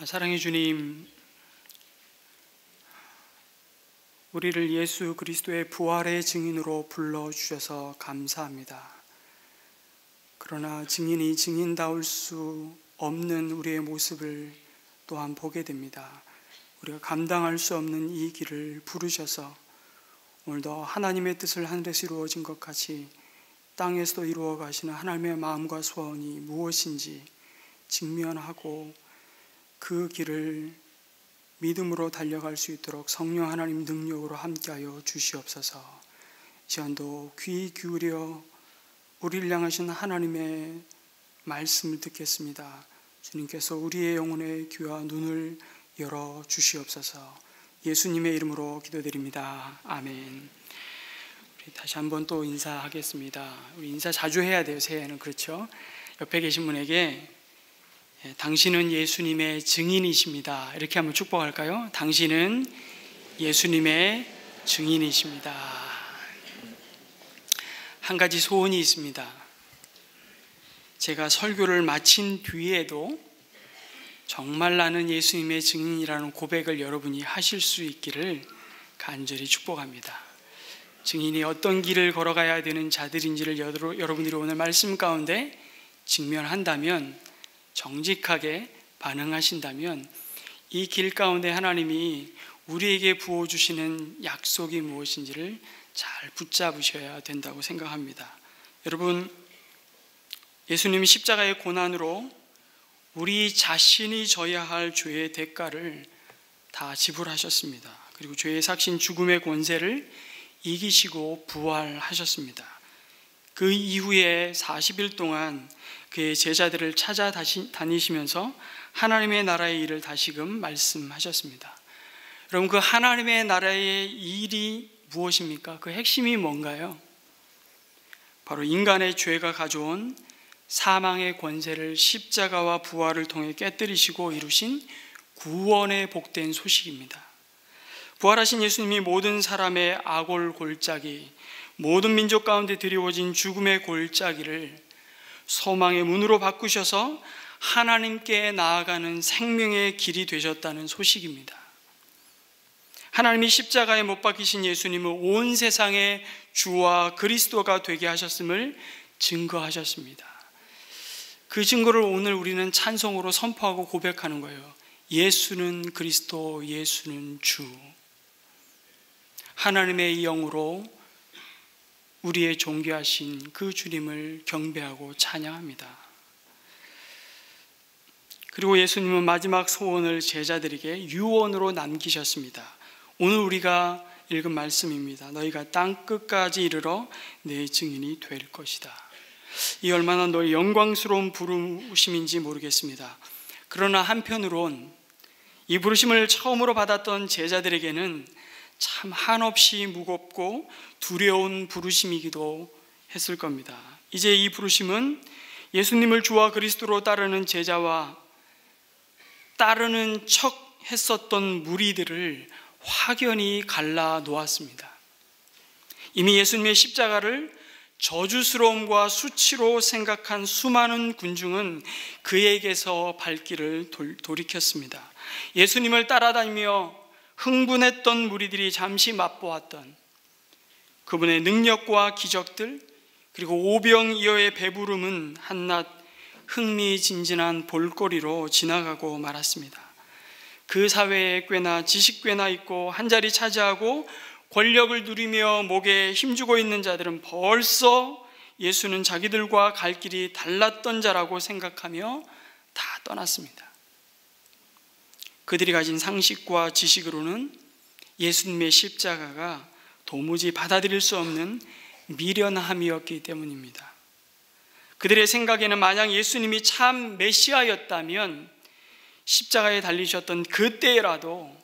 사랑의 주님, 우리를 예수 그리스도의 부활의 증인으로 불러주셔서 감사합니다. 그러나 증인이 증인다울 수 없는 우리의 모습을 또한 보게 됩니다. 우리가 감당할 수 없는 이 길을 부르셔서 오늘도 하나님의 뜻을 하늘에서 이루어진 것 같이 땅에서도 이루어 가시는 하나님의 마음과 소원이 무엇인지 직면하고 그 길을 믿음으로 달려갈 수 있도록 성령 하나님 능력으로 함께하여 주시옵소서. 이 시간도 귀 기울여 우리를 향하신 하나님의 말씀을 듣겠습니다. 주님께서 우리의 영혼의 귀와 눈을 열어 주시옵소서. 예수님의 이름으로 기도드립니다. 아멘. 우리 다시 한번 또 인사하겠습니다. 우리 인사 자주 해야 돼요. 새해에는. 그렇죠? 옆에 계신 분에게 당신은 예수님의 증인이십니다. 이렇게 한번 축복할까요? 당신은 예수님의 증인이십니다. 한 가지 소원이 있습니다. 제가 설교를 마친 뒤에도 정말 나는 예수님의 증인이라는 고백을 여러분이 하실 수 있기를 간절히 축복합니다. 증인이 어떤 길을 걸어가야 되는 자들인지를 여러분들이 오늘 말씀 가운데 직면한다면, 정직하게 반응하신다면 이 길 가운데 하나님이 우리에게 부어주시는 약속이 무엇인지를 잘 붙잡으셔야 된다고 생각합니다. 여러분, 예수님이 십자가의 고난으로 우리 자신이 져야 할 죄의 대가를 다 지불하셨습니다. 그리고 죄의 삭신 죽음의 권세를 이기시고 부활하셨습니다. 그 이후에 40일 동안 그의 제자들을 찾아다니시면서 하나님의 나라의 일을 다시금 말씀하셨습니다. 여러분, 그 하나님의 나라의 일이 무엇입니까? 그 핵심이 뭔가요? 바로 인간의 죄가 가져온 사망의 권세를 십자가와 부활을 통해 깨뜨리시고 이루신 구원의 복된 소식입니다. 부활하신 예수님이 모든 사람의 악올 골짜기, 모든 민족 가운데 드리워진 죽음의 골짜기를 소망의 문으로 바꾸셔서 하나님께 나아가는 생명의 길이 되셨다는 소식입니다. 하나님이 십자가에 못 박히신 예수님은 온 세상의 주와 그리스도가 되게 하셨음을 증거하셨습니다. 그 증거를 오늘 우리는 찬송으로 선포하고 고백하는 거예요. 예수는 그리스도, 예수는 주. 하나님의 영으로 우리의 존귀하신 그 주님을 경배하고 찬양합니다. 그리고 예수님은 마지막 소원을 제자들에게 유언으로 남기셨습니다. 오늘 우리가 읽은 말씀입니다. 너희가 땅 끝까지 이르러 내 증인이 될 것이다. 이 얼마나 너희 영광스러운 부르심인지 모르겠습니다. 그러나 한편으론 이 부르심을 처음으로 받았던 제자들에게는 참 한없이 무겁고 두려운 부르심이기도 했을 겁니다. 이제 이 부르심은 예수님을 주와 그리스도로 따르는 제자와 따르는 척 했었던 무리들을 확연히 갈라 놓았습니다. 이미 예수님의 십자가를 저주스러움과 수치로 생각한 수많은 군중은 그에게서 발길을 돌이켰습니다. 예수님을 따라다니며 흥분했던 무리들이 잠시 맛보았던 그분의 능력과 기적들, 그리고 오병이어의 배부름은 한낱 흥미진진한 볼거리로 지나가고 말았습니다. 그 사회에 꽤나 지식괴나 있고 한자리 차지하고 권력을 누리며 목에 힘주고 있는 자들은 벌써 예수는 자기들과 갈 길이 달랐던 자라고 생각하며 다 떠났습니다. 그들이 가진 상식과 지식으로는 예수님의 십자가가 도무지 받아들일 수 없는 미련함이었기 때문입니다. 그들의 생각에는 만약 예수님이 참 메시아였다면 십자가에 달리셨던 그때라도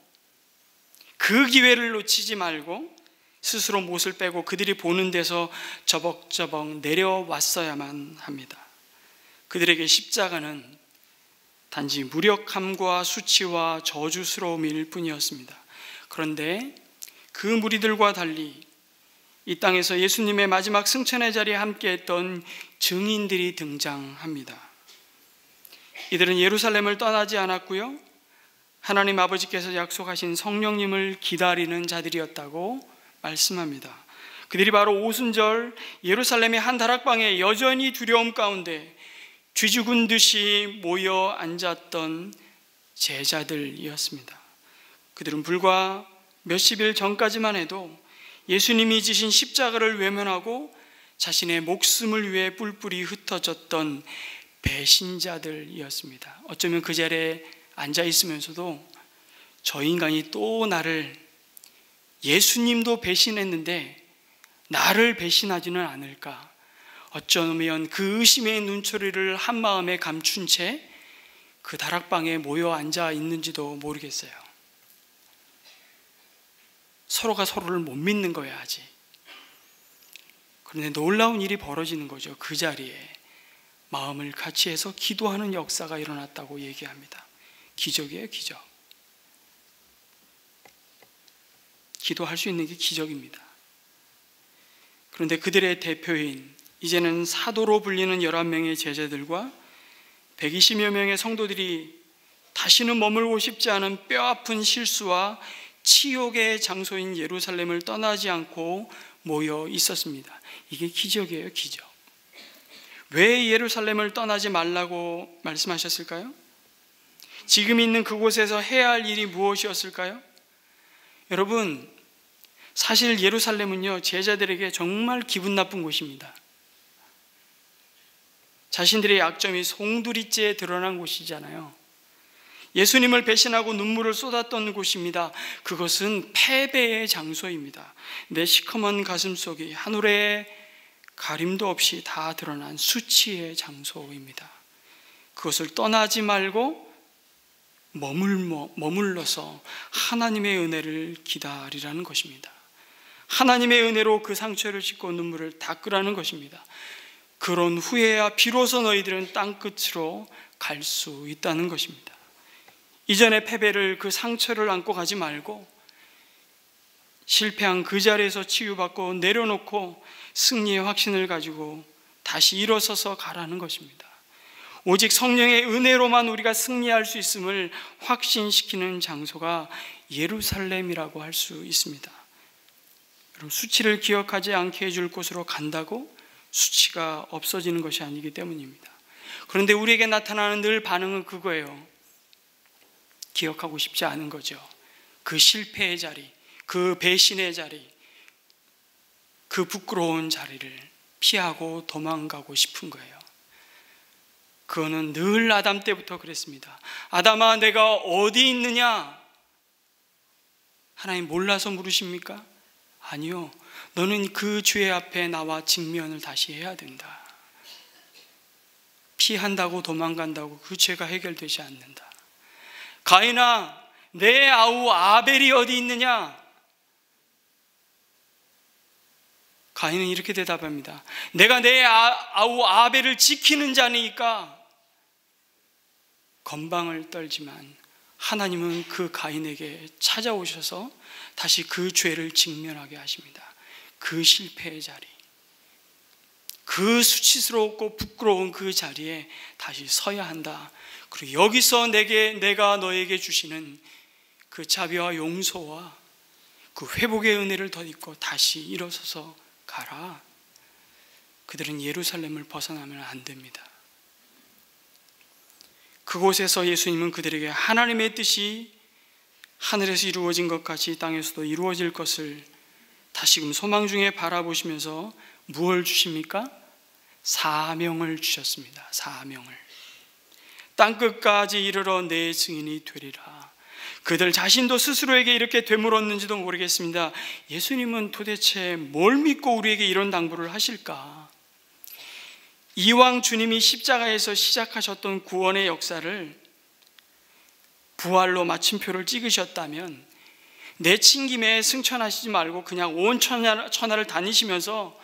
그 기회를 놓치지 말고 스스로 못을 빼고 그들이 보는 데서 저벅저벅 내려왔어야만 합니다. 그들에게 십자가는 단지 무력함과 수치와 저주스러움일 뿐이었습니다. 그런데 그 무리들과 달리 이 땅에서 예수님의 마지막 승천의 자리에 함께했던 증인들이 등장합니다. 이들은 예루살렘을 떠나지 않았고요, 하나님 아버지께서 약속하신 성령님을 기다리는 자들이었다고 말씀합니다. 그들이 바로 오순절 예루살렘의 한 다락방에 여전히 두려움 가운데 쥐죽은 듯이 모여 앉았던 제자들이었습니다. 그들은 불과 몇십일 전까지만 해도 예수님이 지신 십자가를 외면하고 자신의 목숨을 위해 뿔뿔이 흩어졌던 배신자들이었습니다. 어쩌면 그 자리에 앉아 있으면서도 저 인간이 또 나를, 예수님도 배신했는데 나를 배신하지는 않을까, 어쩌면 그 의심의 눈초리를 한마음에 감춘 채 그 다락방에 모여 앉아 있는지도 모르겠어요. 서로가 서로를 못 믿는 거야 아직. 그런데 놀라운 일이 벌어지는 거죠. 그 자리에 마음을 같이 해서 기도하는 역사가 일어났다고 얘기합니다. 기적이에요, 기적. 기도할 수 있는 게 기적입니다. 그런데 그들의 대표인, 이제는 사도로 불리는 11명의 제자들과 120여 명의 성도들이 다시는 머물고 싶지 않은 뼈아픈 실수와 치욕의 장소인 예루살렘을 떠나지 않고 모여 있었습니다. 이게 기적이에요, 기적. 왜 예루살렘을 떠나지 말라고 말씀하셨을까요? 지금 있는 그곳에서 해야 할 일이 무엇이었을까요? 여러분, 사실 예루살렘은요, 제자들에게 정말 기분 나쁜 곳입니다. 자신들의 약점이 송두리째 드러난 곳이잖아요. 예수님을 배신하고 눈물을 쏟았던 곳입니다. 그것은 패배의 장소입니다. 내 시커먼 가슴 속이 하늘의 가림도 없이 다 드러난 수치의 장소입니다. 그것을 떠나지 말고 머물러서 하나님의 은혜를 기다리라는 것입니다. 하나님의 은혜로 그 상처를 씻고 눈물을 닦으라는 것입니다. 그런 후에야 비로소 너희들은 땅끝으로 갈 수 있다는 것입니다. 이전의 패배를, 그 상처를 안고 가지 말고 실패한 그 자리에서 치유받고 내려놓고 승리의 확신을 가지고 다시 일어서서 가라는 것입니다. 오직 성령의 은혜로만 우리가 승리할 수 있음을 확신시키는 장소가 예루살렘이라고 할 수 있습니다. 여러분, 수치를 기억하지 않게 해줄 곳으로 간다고 수치가 없어지는 것이 아니기 때문입니다. 그런데 우리에게 나타나는 늘 반응은 그거예요. 기억하고 싶지 않은 거죠. 그 실패의 자리, 그 배신의 자리, 그 부끄러운 자리를 피하고 도망가고 싶은 거예요. 그거는 늘 아담 때부터 그랬습니다. 아담아, 내가 어디 있느냐? 하나님 몰라서 물으십니까? 아니요. 너는 그 죄 앞에 나와 직면을 다시 해야 된다. 피한다고 도망간다고 그 죄가 해결되지 않는다. 가인아, 내 아우 아벨이 어디 있느냐? 가인은 이렇게 대답합니다. 내가 내 아우 아벨을 지키는 자니까. 건방을 떨지만 하나님은 그 가인에게 찾아오셔서 다시 그 죄를 직면하게 하십니다. 그 실패의 자리, 그 수치스럽고 부끄러운 그 자리에 다시 서야 한다. 그리고 여기서 내가 너에게 주시는 그 자비와 용서와 그 회복의 은혜를 덧입고 다시 일어서서 가라. 그들은 예루살렘을 벗어나면 안 됩니다. 그곳에서 예수님은 그들에게 하나님의 뜻이 하늘에서 이루어진 것 같이 땅에서도 이루어질 것을 다시금 소망 중에 바라보시면서 무엇을 주십니까? 사명을 주셨습니다. 사명을. 땅끝까지 이르러 내 증인이 되리라. 그들 자신도 스스로에게 이렇게 되물었는지도 모르겠습니다. 예수님은 도대체 뭘 믿고 우리에게 이런 당부를 하실까? 이왕 주님이 십자가에서 시작하셨던 구원의 역사를 부활로 마침표를 찍으셨다면 내친김에 승천하시지 말고 그냥 온 천하를 다니시면서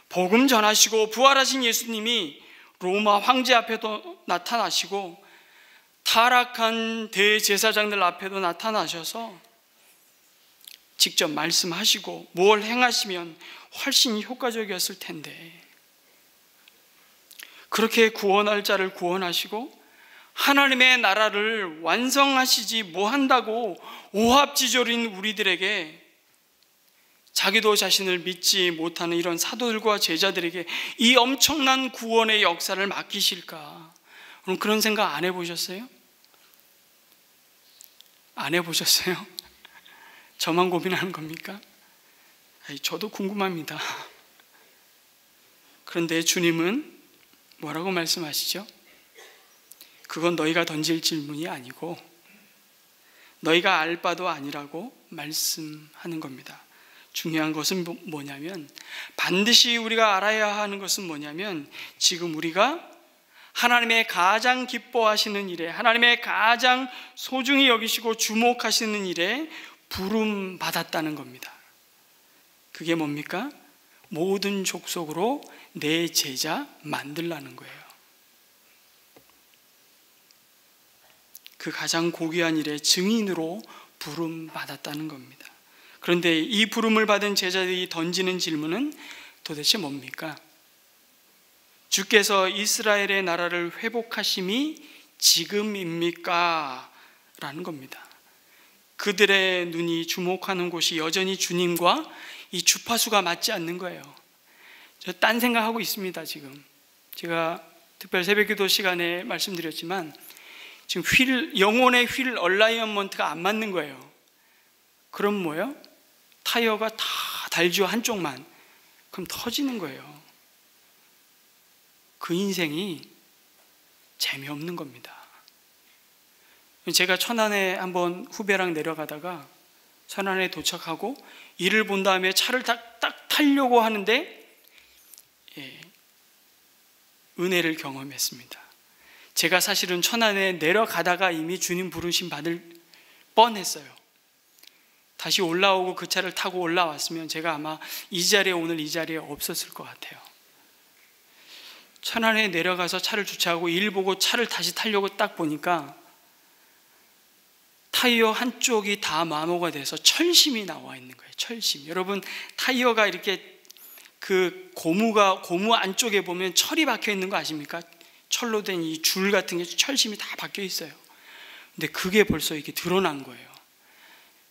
복음 전하시고 부활하신 예수님이 로마 황제 앞에도 나타나시고 타락한 대제사장들 앞에도 나타나셔서 직접 말씀하시고 뭘 행하시면 훨씬 효과적이었을 텐데, 그렇게 구원할 자를 구원하시고 하나님의 나라를 완성하시지 못한다고 오합지졸인 우리들에게, 자기도 자신을 믿지 못하는 이런 사도들과 제자들에게 이 엄청난 구원의 역사를 맡기실까? 그럼 그런 생각 안 해보셨어요? 안 해보셨어요? 저만 고민하는 겁니까? 저도 궁금합니다. 그런데 주님은 뭐라고 말씀하시죠? 그건 너희가 던질 질문이 아니고 너희가 알 바도 아니라고 말씀하는 겁니다. 중요한 것은 뭐냐면, 반드시 우리가 알아야 하는 것은 뭐냐면, 지금 우리가 하나님의 가장 기뻐하시는 일에, 하나님의 가장 소중히 여기시고 주목하시는 일에 부름 받았다는 겁니다. 그게 뭡니까? 모든 족속으로 내 제자 만들라는 거예요. 그 가장 고귀한 일의 증인으로 부름 받았다는 겁니다. 그런데 이 부름을 받은 제자들이 던지는 질문은 도대체 뭡니까? 주께서 이스라엘의 나라를 회복하심이 지금입니까? 라는 겁니다. 그들의 눈이 주목하는 곳이 여전히 주님과 이 주파수가 맞지 않는 거예요. 저 딴 생각하고 있습니다. 지금 제가 특별 새벽기도 시간에 말씀드렸지만, 지금 영혼의 휠 얼라이먼트가 안 맞는 거예요. 그럼 뭐예요? 타이어가 다 달죠, 한쪽만. 그럼 터지는 거예요. 그 인생이 재미없는 겁니다. 제가 천안에 한번 후배랑 내려가다가 천안에 도착하고 일을 본 다음에 차를 딱 타려고 하는데 은혜를 경험했습니다. 제가 사실은 천안에 내려가다가 이미 주님 부르심 받을 뻔했어요. 다시 올라오고 그 차를 타고 올라왔으면 제가 아마 오늘 이 자리에 없었을 것 같아요. 천안에 내려가서 차를 주차하고 일 보고 차를 다시 타려고 딱 보니까 타이어 한쪽이 다 마모가 돼서 철심이 나와 있는 거예요. 철심. 여러분, 타이어가 이렇게 그 고무 안쪽에 보면 철이 박혀 있는 거 아십니까? 철로 된 이 줄 같은 게 철심이 다 박혀 있어요. 근데 그게 벌써 이렇게 드러난 거예요.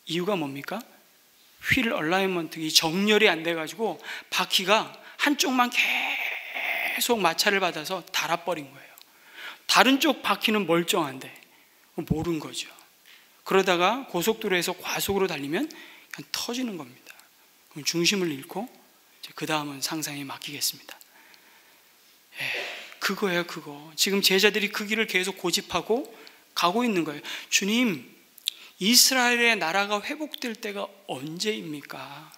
이유가 뭡니까? 휠 얼라이먼트, 이 정렬이 안 돼가지고 바퀴가 한쪽만 계속 마찰을 받아서 닳아버린 거예요. 다른 쪽 바퀴는 멀쩡한데 모른 거죠. 그러다가 고속도로에서 과속으로 달리면 그냥 터지는 겁니다. 그럼 중심을 잃고 그 다음은 상상에 맡기겠습니다. 그거예요, 그거. 지금 제자들이 그 길을 계속 고집하고 가고 있는 거예요. 주님, 이스라엘의 나라가 회복될 때가 언제입니까?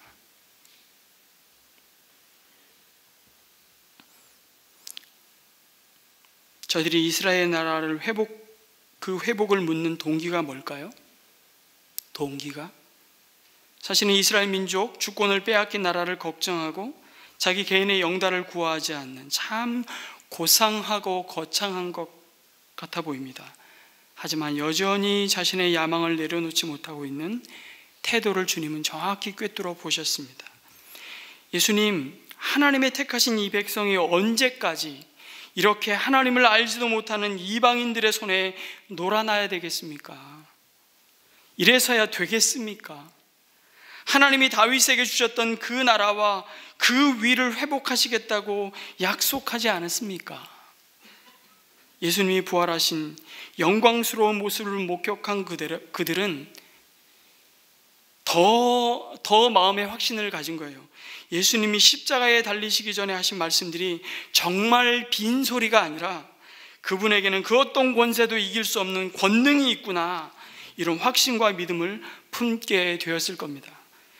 저희들이 이스라엘 나라를 그 회복을 묻는 동기가 뭘까요? 동기가 사실은 이스라엘 민족 주권을 빼앗긴 나라를 걱정하고 자기 개인의 영달을 구하지 않는 참 고상하고 거창한 것 같아 보입니다. 하지만 여전히 자신의 야망을 내려놓지 못하고 있는 태도를 주님은 정확히 꿰뚫어 보셨습니다. 예수님, 하나님의 택하신 이 백성이 언제까지 이렇게 하나님을 알지도 못하는 이방인들의 손에 놀아나야 되겠습니까? 이래서야 되겠습니까? 하나님이 다윗에게 주셨던 그 나라와 그 위를 회복하시겠다고 약속하지 않았습니까? 예수님이 부활하신 영광스러운 모습을 목격한 그들은 더 마음의 확신을 가진 거예요. 예수님이 십자가에 달리시기 전에 하신 말씀들이 정말 빈소리가 아니라 그분에게는 그 어떤 권세도 이길 수 없는 권능이 있구나, 이런 확신과 믿음을 품게 되었을 겁니다.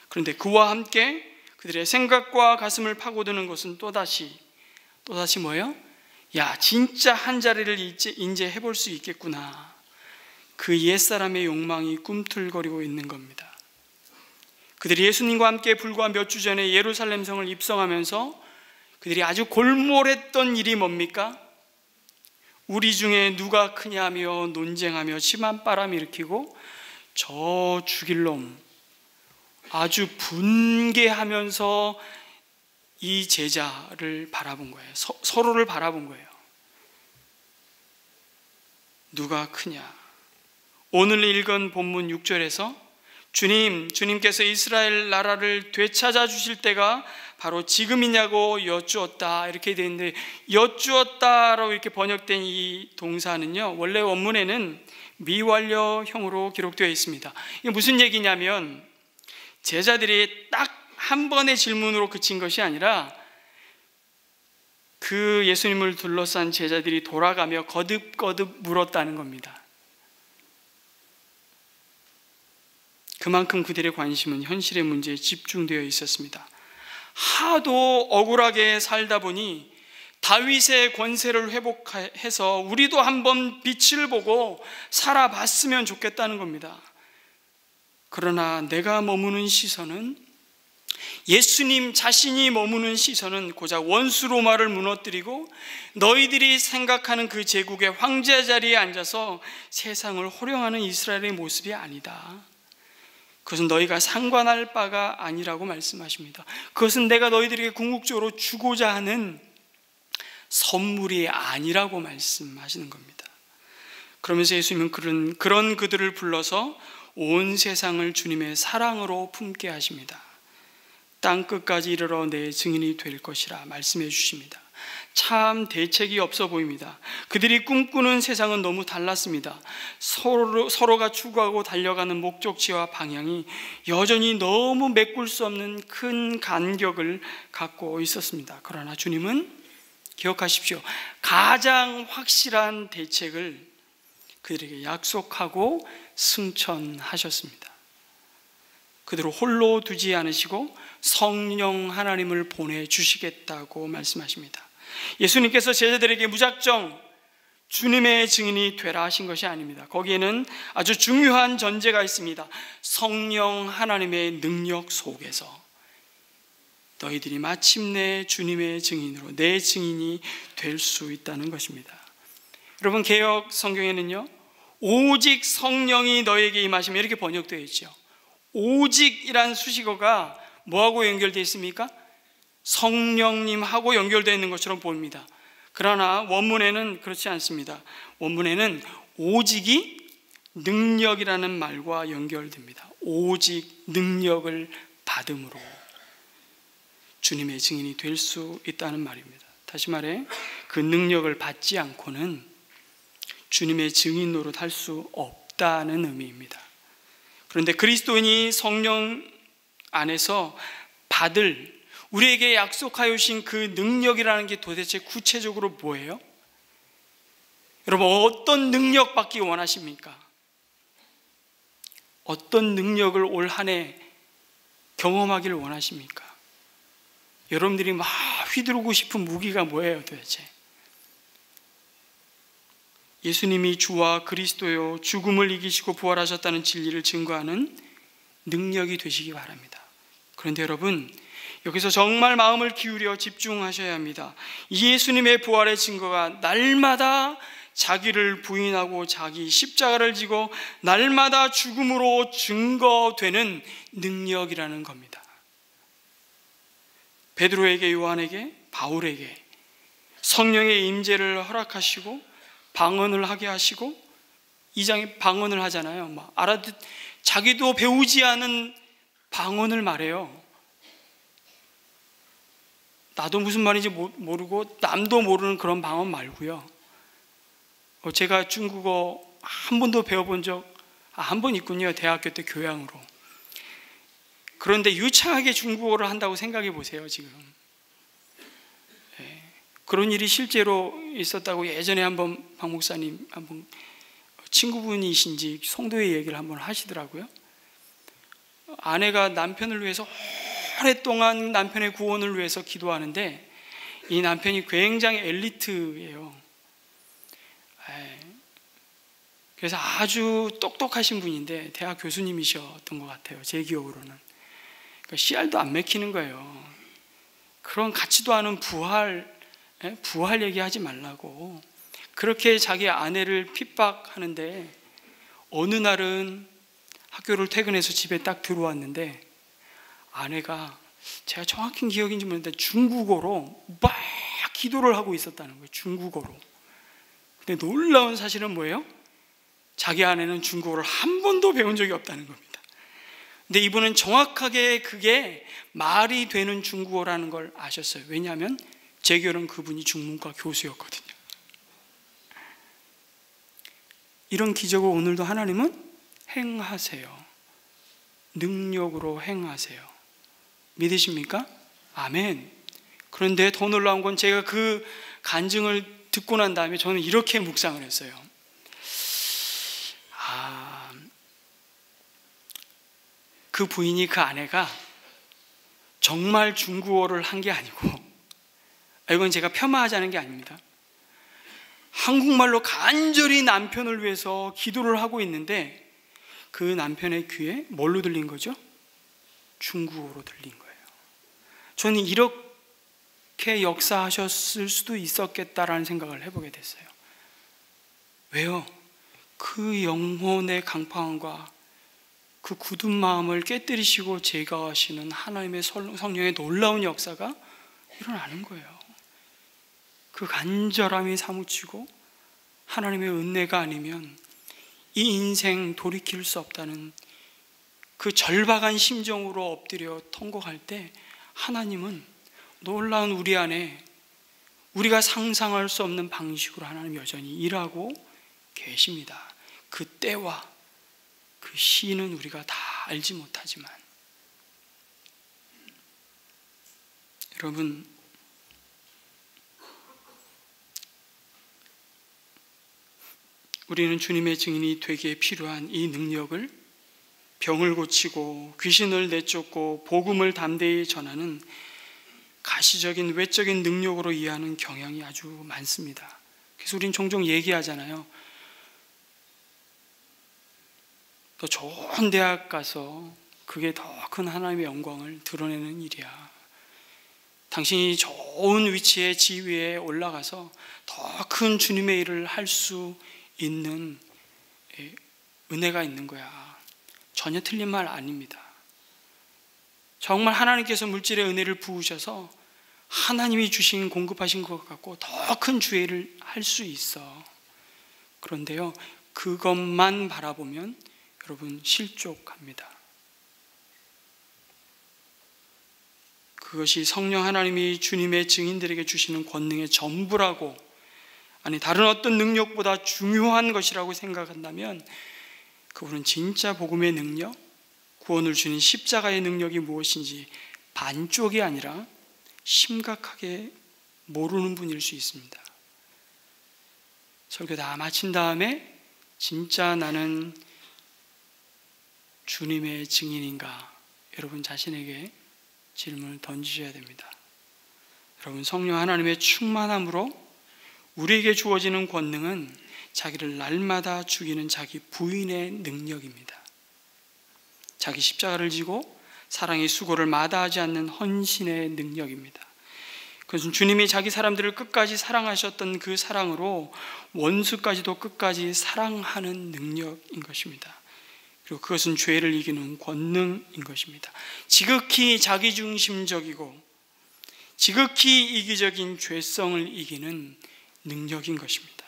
그런데 그와 함께 그들의 생각과 가슴을 파고드는 것은 또다시 뭐예요? 야, 진짜 한 자리를 이제 해볼 수 있겠구나, 그 옛사람의 욕망이 꿈틀거리고 있는 겁니다. 그들이 예수님과 함께 불과 몇 주 전에 예루살렘 성을 입성하면서 그들이 아주 골몰했던 일이 뭡니까? 우리 중에 누가 크냐며 논쟁하며 심한 바람 일으키고 저 죽일 놈, 아주 분개하면서 이 제자를 바라본 거예요. 서로를 바라본 거예요. 누가 크냐? 오늘 읽은 본문 6절에서 주님께서 이스라엘 나라를 되찾아 주실 때가 바로 지금이냐고 여쭈었다, 이렇게 되어 있는데, 여쭈었다라고 이렇게 번역된 이 동사는요, 원래 원문에는 미완료형으로 기록되어 있습니다. 이게 무슨 얘기냐면, 제자들이 딱 한 번의 질문으로 그친 것이 아니라 그 예수님을 둘러싼 제자들이 돌아가며 거듭거듭 물었다는 겁니다. 그만큼 그들의 관심은 현실의 문제에 집중되어 있었습니다. 하도 억울하게 살다 보니 다윗의 권세를 회복해서 우리도 한번 빛을 보고 살아봤으면 좋겠다는 겁니다. 그러나 내가 머무는 시선은, 예수님 자신이 머무는 시선은 고작 원수 로마를 무너뜨리고 너희들이 생각하는 그 제국의 황제 자리에 앉아서 세상을 호령하는 이스라엘의 모습이 아니다. 그것은 너희가 상관할 바가 아니라고 말씀하십니다. 그것은 내가 너희들에게 궁극적으로 주고자 하는 선물이 아니라고 말씀하시는 겁니다. 그러면서 예수님은 그런 그들을 불러서 온 세상을 주님의 사랑으로 품게 하십니다. 땅 끝까지 이르러 내 증인이 될 것이라 말씀해 주십니다. 참 대책이 없어 보입니다. 그들이 꿈꾸는 세상은 너무 달랐습니다. 서로가 추구하고 달려가는 목적지와 방향이 여전히 너무 메꿀 수 없는 큰 간격을 갖고 있었습니다. 그러나 주님은 기억하십시오. 가장 확실한 대책을 그들에게 약속하고 승천하셨습니다. 그들을 홀로 두지 않으시고 성령 하나님을 보내주시겠다고 말씀하십니다. 예수님께서 제자들에게 무작정 주님의 증인이 되라 하신 것이 아닙니다. 거기에는 아주 중요한 전제가 있습니다. 성령 하나님의 능력 속에서 너희들이 마침내 주님의 증인으로 내 증인이 될 수 있다는 것입니다. 여러분, 개역 성경에는요, 오직 성령이 너에게 임하시면 이렇게 번역되어 있죠. 오직이란 수식어가 뭐하고 연결되어 있습니까? 성령님하고 연결되어 있는 것처럼 보입니다. 그러나 원문에는 그렇지 않습니다. 원문에는 오직이 능력이라는 말과 연결됩니다. 오직 능력을 받음으로 주님의 증인이 될 수 있다는 말입니다. 다시 말해, 그 능력을 받지 않고는 주님의 증인 노릇할 수 없다는 의미입니다. 그런데 그리스도인이 성령 안에서 받을, 우리에게 약속하여 주신 그 능력이라는 게 도대체 구체적으로 뭐예요? 여러분, 어떤 능력 받기 원하십니까? 어떤 능력을 올 한 해 경험하기를 원하십니까? 여러분들이 막 휘두르고 싶은 무기가 뭐예요 도대체? 예수님이 주와 그리스도요, 죽음을 이기시고 부활하셨다는 진리를 증거하는 능력이 되시기 바랍니다. 그런데 여러분, 여기서 정말 마음을 기울여 집중하셔야 합니다. 예수님의 부활의 증거가 날마다 자기를 부인하고 자기 십자가를 지고 날마다 죽음으로 증거되는 능력이라는 겁니다. 베드로에게, 요한에게, 바울에게 성령의 임재를 허락하시고 방언을 하게 하시고, 2장에 방언을 하잖아요. 막 알아듣, 자기도 배우지 않은 방언을 말해요. 나도 무슨 말인지 모르고 남도 모르는 그런 방언 말고요. 제가 중국어 한 번도 배워본 적 한 번 있군요. 대학교 때 교양으로. 그런데 유창하게 중국어를 한다고 생각해 보세요. 지금 그런 일이 실제로 있었다고 예전에 한번 박 목사님 한번 친구분이신지 송도의 얘기를 한번 하시더라고요. 아내가 남편을 위해서 오랫동안 남편의 구원을 위해서 기도하는데 이 남편이 굉장히 엘리트예요. 그래서 아주 똑똑하신 분인데 대학 교수님이셨던 것 같아요. 제 기억으로는. 그러니까 씨알도 안 맥히는 거예요. 그런 같지도 않은 부활 얘기하지 말라고 그렇게 자기 아내를 핍박하는데, 어느 날은 학교를 퇴근해서 집에 딱 들어왔는데 아내가, 제가 정확히 기억인지 모르는데 중국어로 막 기도를 하고 있었다는 거예요. 중국어로. 근데 놀라운 사실은 뭐예요? 자기 아내는 중국어를 한 번도 배운 적이 없다는 겁니다. 근데 이분은 정확하게 그게 말이 되는 중국어라는 걸 아셨어요. 왜냐하면 제 결혼 그분이 중문과 교수였거든요. 이런 기적을 오늘도 하나님은 행하세요. 능력으로 행하세요. 믿으십니까? 아멘. 그런데 더 놀라운 건 제가 그 간증을 듣고 난 다음에 저는 이렇게 묵상을 했어요. 그 부인이, 그 아내가 정말 중국어를 한 게 아니고, 이건 제가 폄하하자는 게 아닙니다. 한국말로 간절히 남편을 위해서 기도를 하고 있는데 그 남편의 귀에 뭘로 들린 거죠? 중국어로 들린 거예요. 저는 이렇게 역사하셨을 수도 있었겠다라는 생각을 해보게 됐어요. 왜요? 그 영혼의 강팍함과 그 굳은 마음을 깨뜨리시고 제거하시는 하나님의 성령의 놀라운 역사가 일어나는 거예요. 그 간절함이 사무치고 하나님의 은혜가 아니면 이 인생 돌이킬 수 없다는 그 절박한 심정으로 엎드려 통곡할 때 하나님은 놀라운 우리 안에 우리가 상상할 수 없는 방식으로 하나님 여전히 일하고 계십니다. 그 때와 그 시는 우리가 다 알지 못하지만, 여러분, 우리는 주님의 증인이 되기에 필요한 이 능력을 병을 고치고 귀신을 내쫓고 복음을 담대히 전하는 가시적인 외적인 능력으로 이해하는 경향이 아주 많습니다. 그래서 우리는 종종 얘기하잖아요. 더 좋은 대학 가서 그게 더 큰 하나님의 영광을 드러내는 일이야. 당신이 좋은 위치에 지위에 올라가서 더 큰 주님의 일을 할 수 있는 은혜가 있는 거야. 전혀 틀린 말 아닙니다. 정말 하나님께서 물질의 은혜를 부으셔서 하나님이 주신 공급하신 것 같고 더 큰 주의 일을 할 수 있어. 그런데요, 그것만 바라보면 여러분 실족합니다. 그것이 성령 하나님이 주님의 증인들에게 주시는 권능의 전부라고, 아니 다른 어떤 능력보다 중요한 것이라고 생각한다면 그분은 진짜 복음의 능력, 구원을 주는 십자가의 능력이 무엇인지 반쪽이 아니라 심각하게 모르는 분일 수 있습니다. 설교 다 마친 다음에 진짜 나는 주님의 증인인가? 여러분 자신에게 질문을 던지셔야 됩니다. 여러분, 성령 하나님의 충만함으로 우리에게 주어지는 권능은 자기를 날마다 죽이는 자기 부인의 능력입니다. 자기 십자가를 지고 사랑의 수고를 마다하지 않는 헌신의 능력입니다. 그것은 주님이 자기 사람들을 끝까지 사랑하셨던 그 사랑으로 원수까지도 끝까지 사랑하는 능력인 것입니다. 그리고 그것은 죄를 이기는 권능인 것입니다. 지극히 자기중심적이고 지극히 이기적인 죄성을 이기는 능력인 것입니다.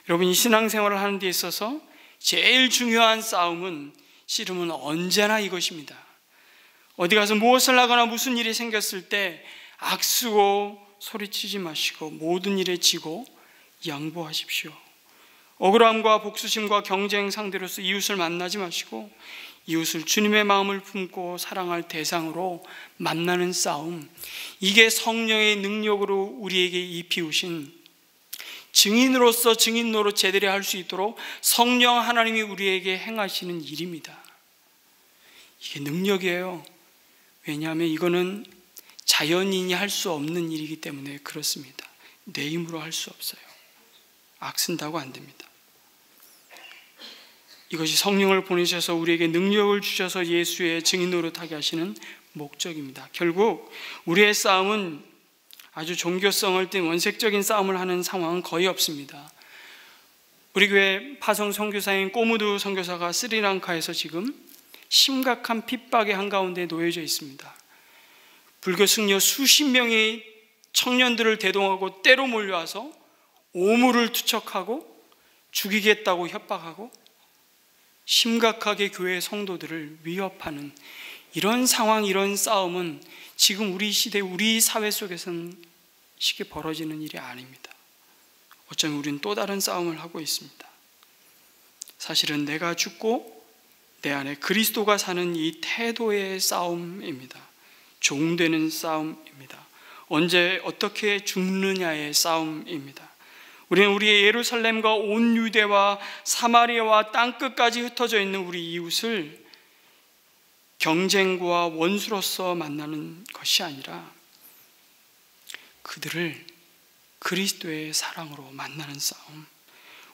여러분, 이 신앙생활을 하는 데 있어서 제일 중요한 싸움은 씨름은 언제나 이것입니다. 어디 가서 무엇을 하거나 무슨 일이 생겼을 때 악쓰고 소리치지 마시고 모든 일에 지고 양보하십시오. 억울함과 복수심과 경쟁 상대로서 이웃을 만나지 마시고 이웃을 주님의 마음을 품고 사랑할 대상으로 만나는 싸움, 이게 성령의 능력으로 우리에게 입히우신 증인으로서 증인 노릇 제대로 할 수 있도록 성령 하나님이 우리에게 행하시는 일입니다. 이게 능력이에요. 왜냐하면 이거는 자연인이 할 수 없는 일이기 때문에 그렇습니다. 내 힘으로 할 수 없어요. 악쓴다고 안 됩니다. 이것이 성령을 보내셔서 우리에게 능력을 주셔서 예수의 증인 노릇하게 하시는 목적입니다. 결국 우리의 싸움은 아주 종교성을 띤 원색적인 싸움을 하는 상황은 거의 없습니다. 우리 교회 파송 선교사인 꼬무두 선교사가 스리랑카에서 지금 심각한 핍박의 한가운데 놓여져 있습니다. 불교 승려 수십 명이 청년들을 대동하고 때로 몰려와서 오물을 투척하고 죽이겠다고 협박하고 심각하게 교회 성도들을 위협하는 이런 상황, 이런 싸움은 지금 우리 시대, 우리 사회 속에서는 쉽게 벌어지는 일이 아닙니다. 어쩌면 우리는 또 다른 싸움을 하고 있습니다. 사실은 내가 죽고 내 안에 그리스도가 사는 이 태도의 싸움입니다. 종되는 싸움입니다. 언제 어떻게 죽느냐의 싸움입니다. 우리는 우리의 예루살렘과 온 유대와 사마리아와 땅끝까지 흩어져 있는 우리 이웃을 경쟁과 원수로서 만나는 것이 아니라 그들을 그리스도의 사랑으로 만나는 싸움.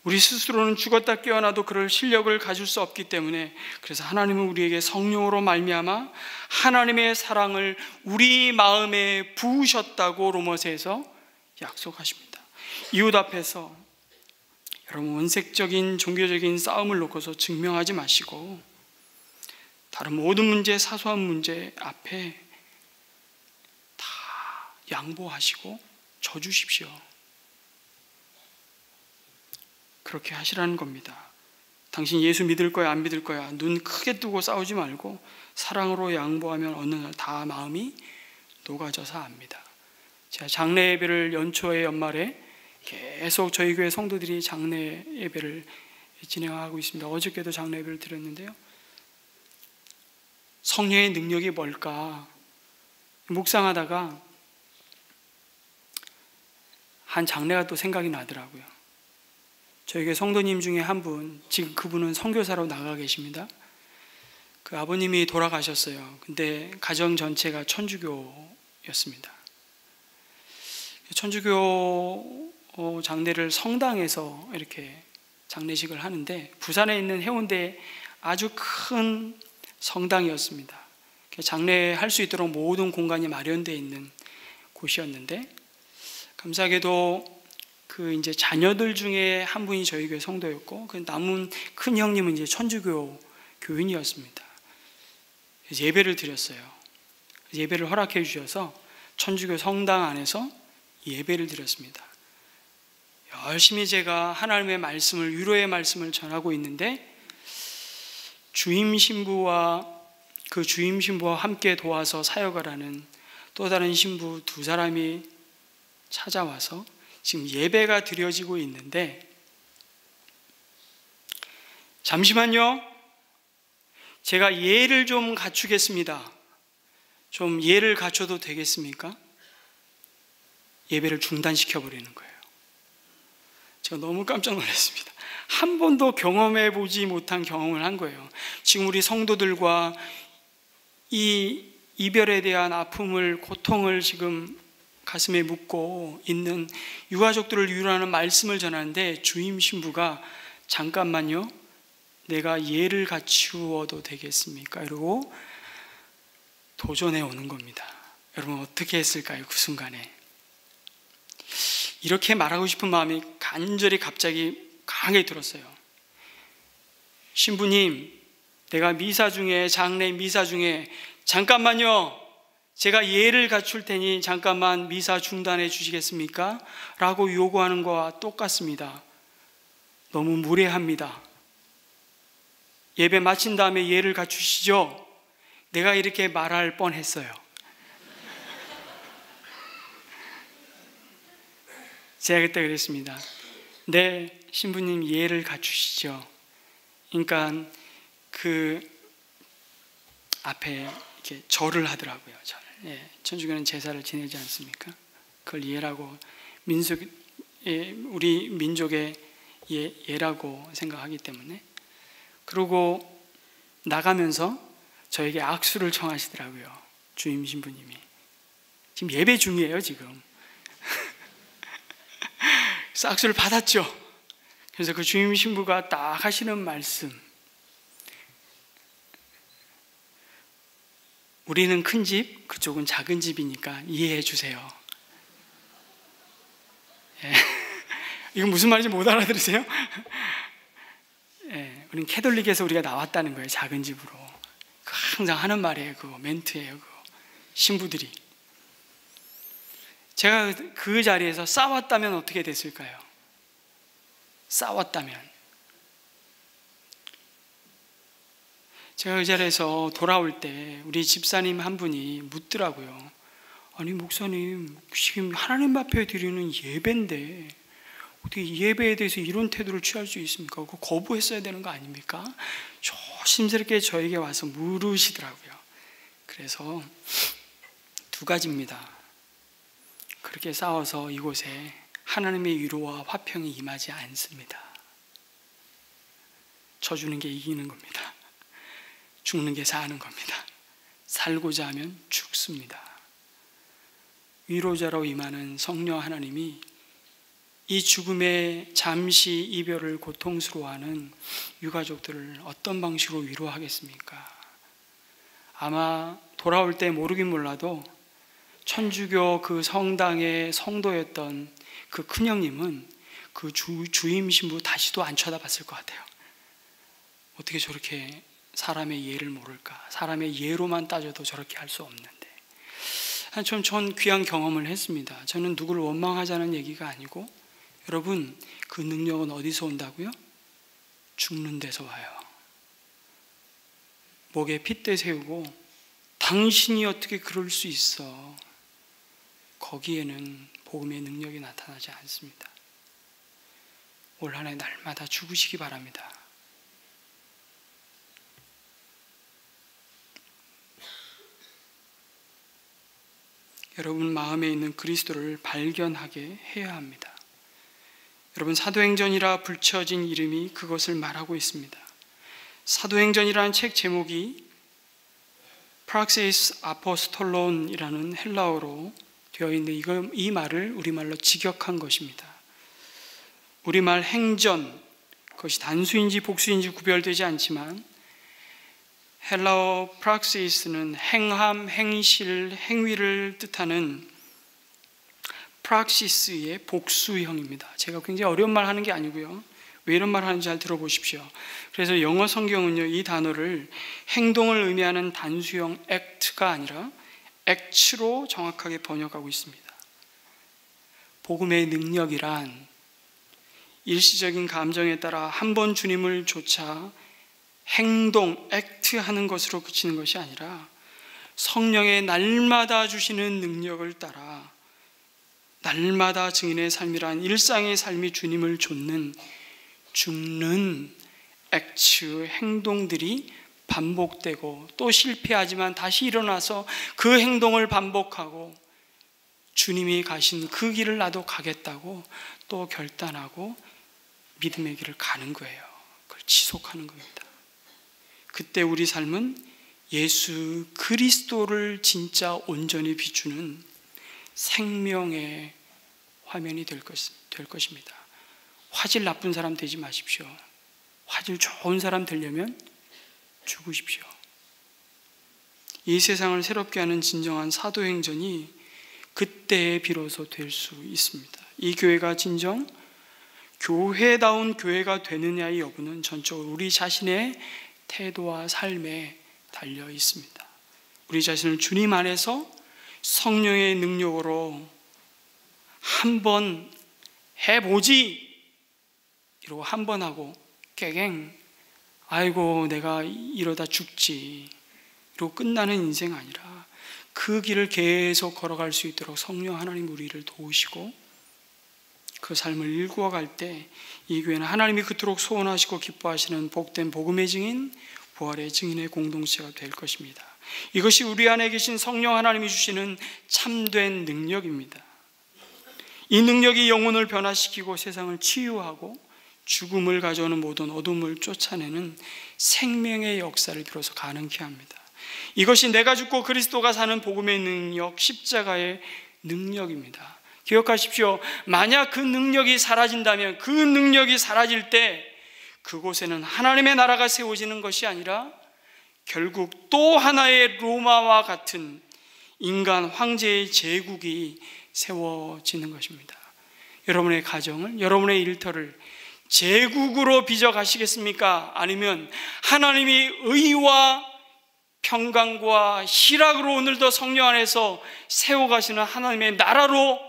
우리 스스로는 죽었다 깨어나도 그럴 실력을 가질 수 없기 때문에, 그래서 하나님은 우리에게 성령으로 말미암아 하나님의 사랑을 우리 마음에 부으셨다고 로마서에서 약속하십니다. 이웃 앞에서 여러분 원색적인 종교적인 싸움을 놓고서 증명하지 마시고 다른 모든 문제, 사소한 문제 앞에 다 양보하시고 져주십시오. 그렇게 하시라는 겁니다. 당신 예수 믿을 거야 안 믿을 거야 눈 크게 뜨고 싸우지 말고 사랑으로 양보하면 어느 날 다 마음이 녹아져서 압니다. 제가 장례 예배를 연초에 연말에 계속 저희 교회 성도들이 장례 예배를 진행하고 있습니다. 어저께도 장례 예배를 드렸는데요. 성령의 능력이 뭘까 묵상하다가 한 장례가 또 생각이 나더라고요. 저희 교회 성도님 중에 한 분, 지금 그분은 선교사로 나가 계십니다. 그 아버님이 돌아가셨어요. 근데 가정 전체가 천주교였습니다. 천주교 장례를 성당에서 이렇게 장례식을 하는데 부산에 있는 해운대에 아주 큰 성당이었습니다. 장례할 수 있도록 모든 공간이 마련되어 있는 곳이었는데, 감사하게도 그 이제 자녀들 중에 한 분이 저희 교회 성도였고, 그 남은 큰 형님은 이제 천주교 교인이었습니다. 그래서 예배를 드렸어요. 예배를 허락해 주셔서 천주교 성당 안에서 예배를 드렸습니다. 열심히 제가 하나님의 말씀을, 위로의 말씀을 전하고 있는데 주임 신부와 함께 도와서 사역을 하는 또 다른 신부 두 사람이 찾아와서 지금 예배가 드려지고 있는데, 잠시만요, 제가 예를 좀 갖추겠습니다. 좀 예를 갖춰도 되겠습니까? 예배를 중단시켜 버리는 거예요. 제가 너무 깜짝 놀랐습니다. 한 번도 경험해 보지 못한 경험을 한 거예요. 지금 우리 성도들과 이 이별에 대한 아픔을, 고통을 지금 가슴에 묻고 있는 유가족들을 위로하는 말씀을 전하는데 주임 신부가 잠깐만요, 내가 예를 갖추어도 되겠습니까? 이러고 도전해 오는 겁니다. 여러분 어떻게 했을까요? 그 순간에 이렇게 말하고 싶은 마음이 간절히 갑자기 강하게 들었어요. 신부님, 내가 미사 중에, 장례 미사 중에 잠깐만요, 제가 예를 갖출 테니 잠깐만 미사 중단해 주시겠습니까? 라고 요구하는 거와 똑같습니다. 너무 무례합니다. 예배 마친 다음에 예를 갖추시죠? 내가 이렇게 말할 뻔했어요. 제가 그때 그랬습니다. 네, 신부님 예를 갖추시죠. 그러니까 그 앞에 이렇게 절을 하더라고요. 절. 예, 천주교는 제사를 지내지 않습니까? 그걸 예라고, 우리 민족의 예라고 생각하기 때문에. 그리고 나가면서 저에게 악수를 청하시더라고요. 주임 신부님이. 지금 예배 중이에요, 지금. 그래서 악수를 받았죠. 그래서 그 주임 신부가 딱 하시는 말씀, 우리는 큰 집, 그쪽은 작은 집이니까 이해해 주세요. 예. 이건 무슨 말인지 못 알아들으세요? 예. 우리는 캐톨릭에서 우리가 나왔다는 거예요. 작은 집으로. 항상 하는 말이에요. 그거 멘트예요. 그거. 신부들이. 제가 그 자리에서 싸웠다면 어떻게 됐을까요? 싸웠다면 제가 그 자리에서 돌아올 때 우리 집사님 한 분이 묻더라고요. 아니 목사님, 지금 하나님 앞에 드리는 예배인데 어떻게 이 예배에 대해서 이런 태도를 취할 수 있습니까? 그거 거부했어야 되는 거 아닙니까? 조심스럽게 저에게 와서 물으시더라고요. 그래서 두 가지입니다. 그렇게 싸워서 이곳에 하나님의 위로와 화평이 임하지 않습니다. 져주는 게 이기는 겁니다. 죽는 게 사는 겁니다. 살고자 하면 죽습니다. 위로자로 임하는 성령 하나님이 이 죽음에 잠시 이별을 고통스러워하는 유가족들을 어떤 방식으로 위로하겠습니까? 아마 돌아올 때 모르긴 몰라도 천주교 그 성당의 성도였던 그 큰형님은 그 주임 신부 다시도 안 쳐다봤을 것 같아요. 어떻게 저렇게 사람의 예를 모를까? 사람의 예로만 따져도 저렇게 할 수 없는데. 전 귀한 경험을 했습니다. 저는 누구를 원망하자는 얘기가 아니고, 여러분, 그 능력은 어디서 온다고요? 죽는 데서 와요. 목에 핏대 세우고 당신이 어떻게 그럴 수 있어? 거기에는 복음의 능력이 나타나지 않습니다. 올 한 해 날마다 죽으시기 바랍니다. 여러분 마음에 있는 그리스도를 발견하게 해야 합니다. 여러분 사도행전이라 붙여진 이름이 그것을 말하고 있습니다. 사도행전이라는 책 제목이 프락시스 아포스톨론이라는 헬라어로 되어 있는데 이 말을 우리말로 직역한 것입니다. 우리말 행전, 그것이 단수인지 복수인지 구별되지 않지만 헬라어 프락시스는 행함, 행실, 행위를 뜻하는 프락시스의 복수형입니다. 제가 굉장히 어려운 말 하는 게 아니고요. 왜 이런 말 하는지 잘 들어보십시오. 그래서 영어 성경은요, 이 단어를 행동을 의미하는 단수형 act가 아니라 act로 정확하게 번역하고 있습니다. 복음의 능력이란 일시적인 감정에 따라 한 번 주님을 좇아 행동, 액트하는 것으로 그치는 것이 아니라 성령의 날마다 주시는 능력을 따라 날마다 증인의 삶이란 일상의 삶이 주님을 좇는 죽는 액트, 행동들이 반복되고 또 실패하지만 다시 일어나서 그 행동을 반복하고 주님이 가신 그 길을 나도 가겠다고 또 결단하고 믿음의 길을 가는 거예요. 그걸 지속하는 겁니다. 그때 우리 삶은 예수 그리스도를 진짜 온전히 비추는 생명의 화면이 될 것입니다. 화질 나쁜 사람 되지 마십시오. 화질 좋은 사람 되려면 죽으십시오. 이 세상을 새롭게 하는 진정한 사도행전이 그때에 비로소 될 수 있습니다. 이 교회가 진정 교회다운 교회가 되느냐의 여부는 전적으로 우리 자신의 태도와 삶에 달려 있습니다. 우리 자신을 주님 안에서 성령의 능력으로 한번 해보지 이러고 한번 하고 깨갱 아이고 내가 이러다 죽지 이러고 끝나는 인생 아니라 그 길을 계속 걸어갈 수 있도록 성령 하나님 우리를 도우시고 그 삶을 일구어 갈 때 이 교회는 하나님이 그토록 소원하시고 기뻐하시는 복된 복음의 증인, 부활의 증인의 공동체가 될 것입니다. 이것이 우리 안에 계신 성령 하나님이 주시는 참된 능력입니다. 이 능력이 영혼을 변화시키고 세상을 치유하고 죽음을 가져오는 모든 어둠을 쫓아내는 생명의 역사를 비로소 가능케 합니다. 이것이 내가 죽고 그리스도가 사는 복음의 능력, 십자가의 능력입니다. 기억하십시오. 만약 그 능력이 사라진다면 그 능력이 사라질 때 그곳에는 하나님의 나라가 세워지는 것이 아니라 결국 또 하나의 로마와 같은 인간 황제의 제국이 세워지는 것입니다. 여러분의 가정을, 여러분의 일터를 제국으로 빚어 가시겠습니까? 아니면 하나님이 의와 평강과 희락으로 오늘도 성령 안에서 세워가시는 하나님의 나라로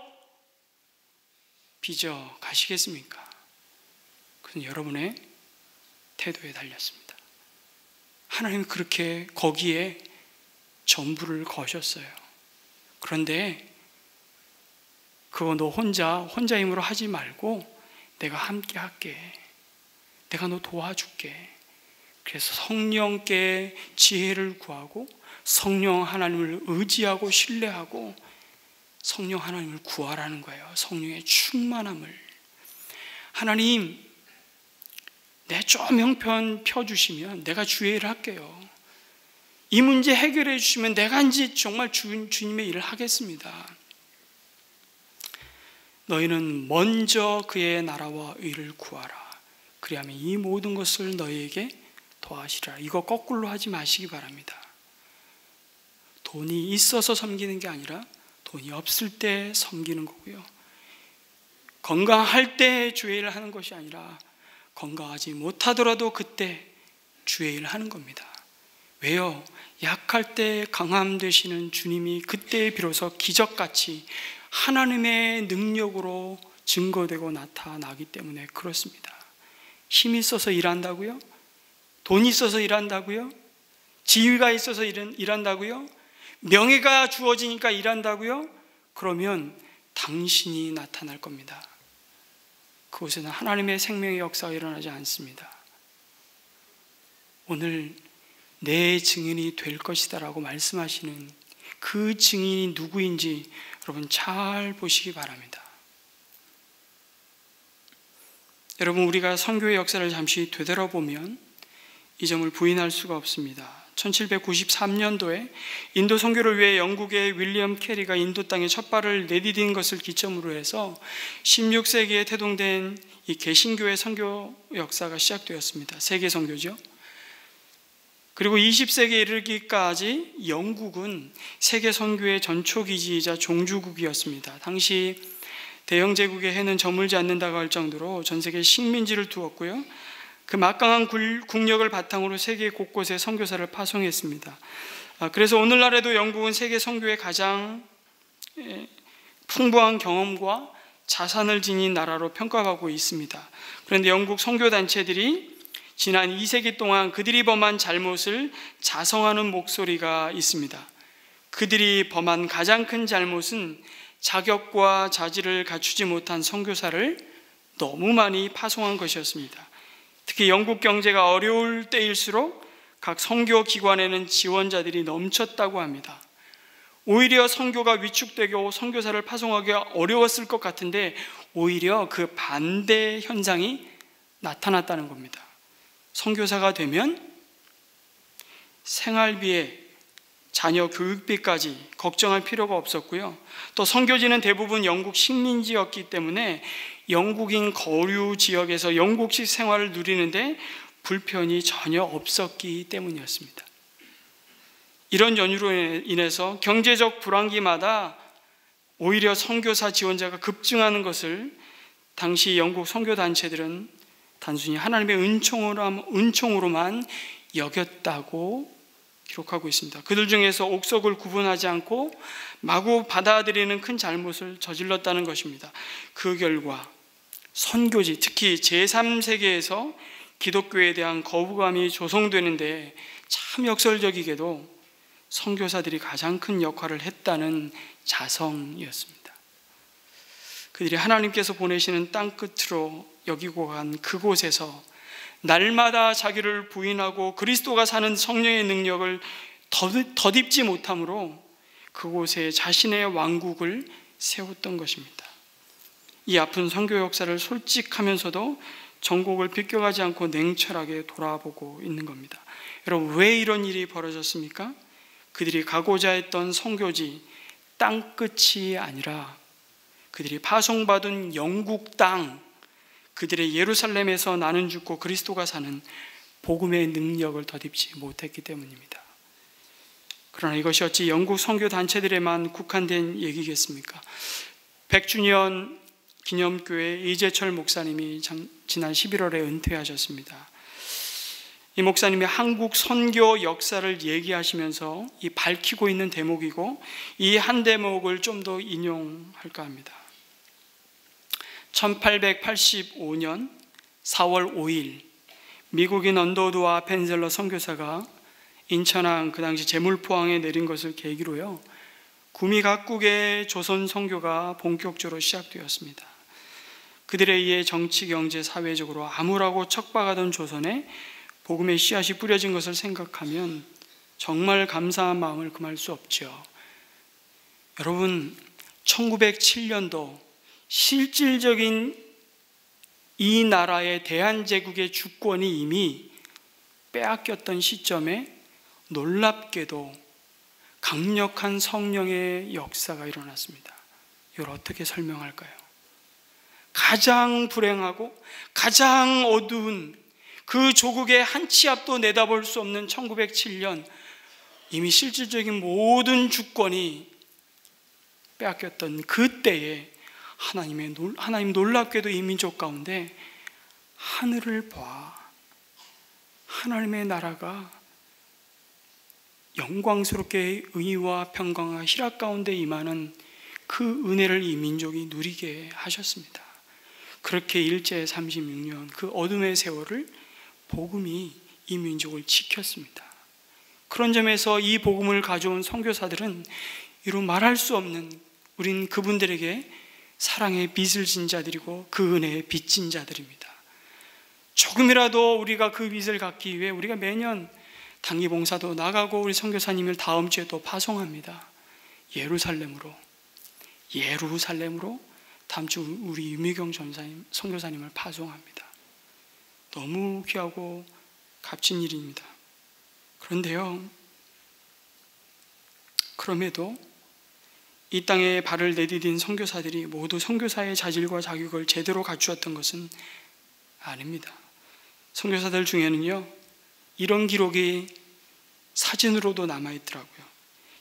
빚어 가시겠습니까? 그건 여러분의 태도에 달렸습니다. 하나님이 그렇게 거기에 전부를 거셨어요. 그런데 그거 너 혼자 힘으로 하지 말고 내가 함께 할게. 내가 너 도와줄게. 그래서 성령께 지혜를 구하고 성령 하나님을 의지하고 신뢰하고 성령 하나님을 구하라는 거예요. 성령의 충만함을. 하나님, 내 좀 형편 펴주시면 내가 주의 일을 할게요. 이 문제 해결해 주시면 내가 이제 정말 주님의 일을 하겠습니다. 너희는 먼저 그의 나라와 의를 구하라. 그리하면 이 모든 것을 너희에게 더하시리라. 이거 거꾸로 하지 마시기 바랍니다. 돈이 있어서 섬기는 게 아니라 돈이 없을 때 섬기는 거고요. 건강할 때 주의 일을 하는 것이 아니라 건강하지 못하더라도 그때 주의 일을 하는 겁니다. 왜요? 약할 때 강함 되시는 주님이 그때 비로소 기적같이 하나님의 능력으로 증거되고 나타나기 때문에 그렇습니다. 힘이 있어서 일한다고요? 돈이 있어서 일한다고요? 지위가 있어서 일한다고요? 명예가 주어지니까 일한다고요? 그러면 당신이 나타날 겁니다. 그곳에는 하나님의 생명의 역사가 일어나지 않습니다. 오늘 내 증인이 될 것이다 라고 말씀하시는 그 증인이 누구인지 여러분 잘 보시기 바랍니다. 여러분, 우리가 선교의 역사를 잠시 되돌아보면 이 점을 부인할 수가 없습니다. 1793년도에 인도 선교를 위해 영국의 윌리엄 캐리가 인도 땅에 첫 발을 내디딘 것을 기점으로 해서 16세기에 태동된 이 개신교의 선교 역사가 시작되었습니다. 세계 선교죠. 그리고 20세기에 이르기까지 영국은 세계 선교의 전초기지이자 종주국이었습니다. 당시 대영 제국의 해는 저물지 않는다고 할 정도로 전 세계에 식민지를 두었고요. 그 막강한 국력을 바탕으로 세계 곳곳에 선교사를 파송했습니다. 그래서 오늘날에도 영국은 세계 선교의 가장 풍부한 경험과 자산을 지닌 나라로 평가받고 있습니다. 그런데 영국 선교단체들이 지난 2세기 동안 그들이 범한 잘못을 자성하는 목소리가 있습니다. 그들이 범한 가장 큰 잘못은 자격과 자질을 갖추지 못한 선교사를 너무 많이 파송한 것이었습니다. 특히 영국 경제가 어려울 때일수록 각 선교 기관에는 지원자들이 넘쳤다고 합니다. 오히려 선교가 위축되고 선교사를 파송하기가 어려웠을 것 같은데 오히려 그 반대 현상이 나타났다는 겁니다. 선교사가 되면 생활비에 자녀 교육비까지 걱정할 필요가 없었고요. 또 선교지는 대부분 영국 식민지였기 때문에 영국인 거류 지역에서 영국식 생활을 누리는데 불편이 전혀 없었기 때문이었습니다. 이런 연유로 인해서 경제적 불황기마다 오히려 선교사 지원자가 급증하는 것을 당시 영국 선교단체들은 단순히 하나님의 은총으로만 여겼다고 기록하고 있습니다. 그들 중에서 옥석을 구분하지 않고 마구 받아들이는 큰 잘못을 저질렀다는 것입니다. 그 결과 선교지, 특히 제3세계에서 기독교에 대한 거부감이 조성되는데 참 역설적이게도 선교사들이 가장 큰 역할을 했다는 자성이었습니다. 그들이 하나님께서 보내시는 땅끝으로 여기고 간 그곳에서 날마다 자기를 부인하고 그리스도가 사는 성령의 능력을 덧입지 못함으로 그곳에 자신의 왕국을 세웠던 것입니다. 이 아픈 선교 역사를 솔직하면서도 전국을 비껴가지 않고 냉철하게 돌아보고 있는 겁니다. 여러분, 왜 이런 일이 벌어졌습니까? 그들이 가고자 했던 선교지 땅끝이 아니라 그들이 파송받은 영국 땅, 그들의 예루살렘에서 나는 죽고 그리스도가 사는 복음의 능력을 덧입지 못했기 때문입니다. 그러나 이것이 어찌 영국 선교단체들에만 국한된 얘기겠습니까? 100주년 기념교회 이재철 목사님이 지난 11월에 은퇴하셨습니다. 이 목사님이 한국 선교 역사를 얘기하시면서 이 밝히고 있는 대목이고 이 한 대목을 좀 더 인용할까 합니다. 1885년 4월 5일 미국인 언더우드와 펜젤러 선교사가 인천항 그 당시 제물포항에 내린 것을 계기로요, 구미 각국의 조선 선교가 본격적으로 시작되었습니다. 그들에 의해 정치, 경제, 사회적으로 암울하고 척박하던 조선에 복음의 씨앗이 뿌려진 것을 생각하면 정말 감사한 마음을 금할 수 없죠. 여러분, 1907년도 실질적인 이 나라의 대한제국의 주권이 이미 빼앗겼던 시점에 놀랍게도 강력한 성령의 역사가 일어났습니다. 이걸 어떻게 설명할까요? 가장 불행하고 가장 어두운 그 조국의 한 치 앞도 내다볼 수 없는 1907년, 이미 실질적인 모든 주권이 빼앗겼던 그때에 하나님 놀랍게도 이 민족 가운데 하늘을 봐, 하나님의 나라가 영광스럽게 의와 평강과 희락 가운데 임하는 그 은혜를 이 민족이 누리게 하셨습니다. 그렇게 일제 36년 그 어둠의 세월을 복음이 이 민족을 지켰습니다. 그런 점에서 이 복음을 가져온 선교사들은 이루 말할 수 없는, 우린 그분들에게 사랑의 빚을 진 자들이고 그 은혜의 빚진 자들입니다. 조금이라도 우리가 그 빚을 갚기 위해 우리가 매년 단기 봉사도 나가고 우리 선교사님을 다음 주에 또 파송합니다. 예루살렘으로 다음 주 우리 유미경 전사님, 선교사님을 파송합니다. 너무 귀하고 값진 일입니다. 그런데요, 그럼에도 이 땅에 발을 내디딘 선교사들이 모두 선교사의 자질과 자격을 제대로 갖추었던 것은 아닙니다. 선교사들 중에는요, 이런 기록이 사진으로도 남아있더라고요.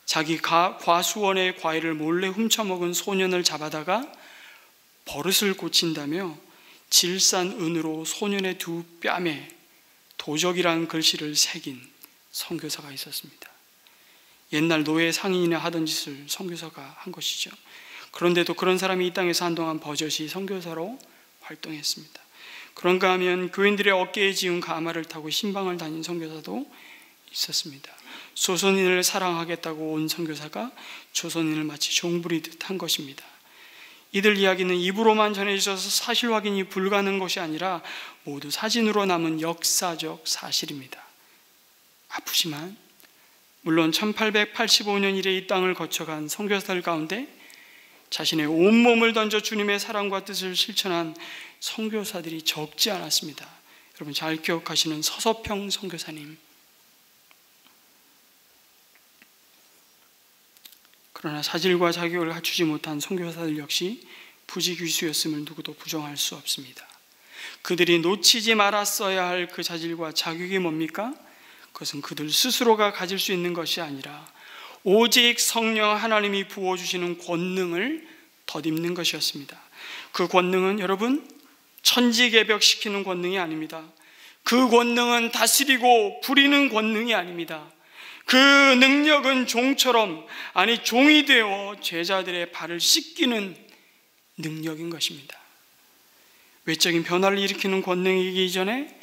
자기 과수원의 과일을 몰래 훔쳐먹은 소년을 잡아다가 버릇을 고친다며 질산 은으로 소년의 두 뺨에 도적이라는 글씨를 새긴 선교사가 있었습니다. 옛날 노예 상인이나 하던 짓을 선교사가 한 것이죠. 그런데도 그런 사람이 이 땅에서 한동안 버젓이 선교사로 활동했습니다. 그런가 하면 교인들의 어깨에 지은 가마를 타고 신방을 다닌 선교사도 있었습니다. 조선인을 사랑하겠다고 온 선교사가 조선인을 마치 종부리듯 한 것입니다. 이들 이야기는 입으로만 전해져서 사실 확인이 불가능한 것이 아니라 모두 사진으로 남은 역사적 사실입니다. 아프지만 물론 1885년 이래 이 땅을 거쳐간 선교사들 가운데 자신의 온몸을 던져 주님의 사랑과 뜻을 실천한 선교사들이 적지 않았습니다. 여러분 잘 기억하시는 서서평 선교사님. 그러나 사질과 자격을 갖추지 못한 선교사들 역시 부지기수였음을 누구도 부정할 수 없습니다. 그들이 놓치지 말았어야 할 그 자질과 자격이 뭡니까? 그것은 그들 스스로가 가질 수 있는 것이 아니라 오직 성령 하나님이 부어주시는 권능을 덧입는 것이었습니다. 그 권능은 여러분 천지개벽시키는 권능이 아닙니다. 그 권능은 다스리고 부리는 권능이 아닙니다. 그 능력은 종처럼, 아니 종이 되어 제자들의 발을 씻기는 능력인 것입니다. 외적인 변화를 일으키는 권능이기 이전에